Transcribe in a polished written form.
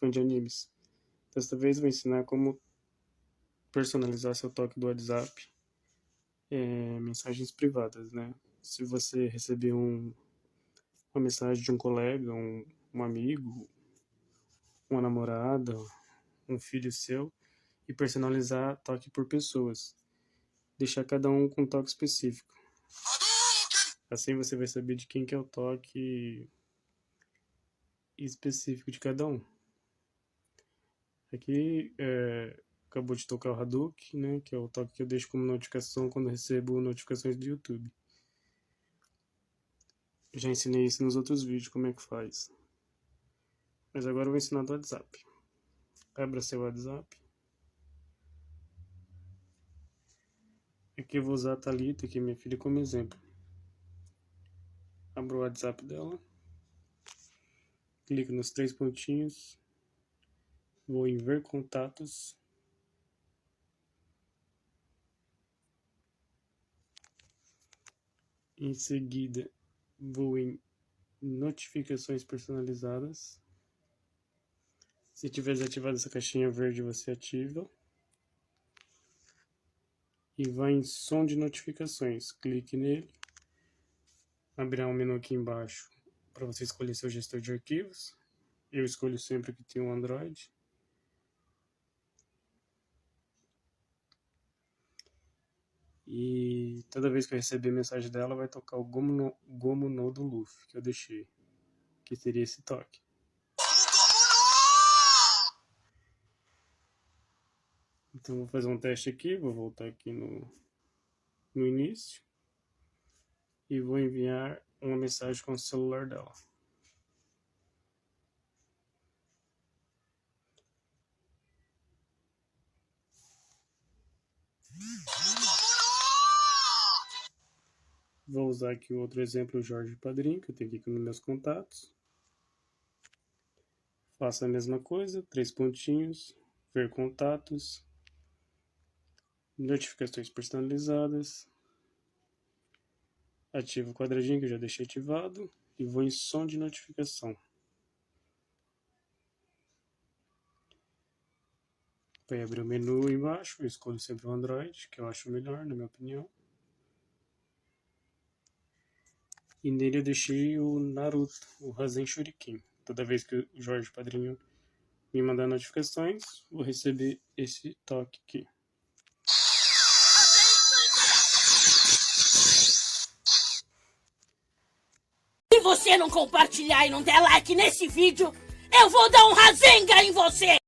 fã de animes. Desta vez vou ensinar como personalizar seu toque do WhatsApp, mensagens privadas, né? Se você receber uma mensagem de um colega, um amigo, uma namorada, um filho seu, e personalizar toque por pessoas. Deixar cada um com um toque específico. Assim você vai saber de quem que é o toque específico de cada um. Aqui acabou de tocar o Hadouken, né, que é o toque que eu deixo como notificação quando eu recebo notificações do YouTube. Já ensinei isso nos outros vídeos, como é que faz. Mas agora eu vou ensinar do WhatsApp. Abra seu WhatsApp. Aqui eu vou usar a Thalita, que é minha filha, como exemplo. Abro o WhatsApp dela. Clico nos 3 pontinhos. Vou em ver contatos. Em seguida, vou em notificações personalizadas. Se tiver desativado essa caixinha verde, você ativa. E vai em som de notificações. Clique nele. Abrirá um menu aqui embaixo para você escolher seu gestor de arquivos. Eu escolho sempre que tem um Android. E toda vez que eu receber mensagem dela, vai tocar o Gomu no do Luffy, que eu deixei. Que seria esse toque. Então vou fazer um teste aqui, vou voltar aqui no início. E vou enviar uma mensagem com o celular dela. Vou usar aqui outro exemplo, o Jorge Padrinho, que eu tenho aqui nos meus contatos. Faço a mesma coisa, 3 pontinhos, ver contatos, notificações personalizadas. Ativo o quadradinho que eu já deixei ativado e vou em som de notificação. Vai abrir o menu embaixo, eu escolho sempre o Android, que eu acho melhor, na minha opinião. E nele eu deixei o Naruto, o Rasen Shuriken. Toda vez que o Jorge Padrinho me mandar notificações, vou receber esse toque aqui. Se você não compartilhar e não der like nesse vídeo, eu vou dar um Rasengan em você!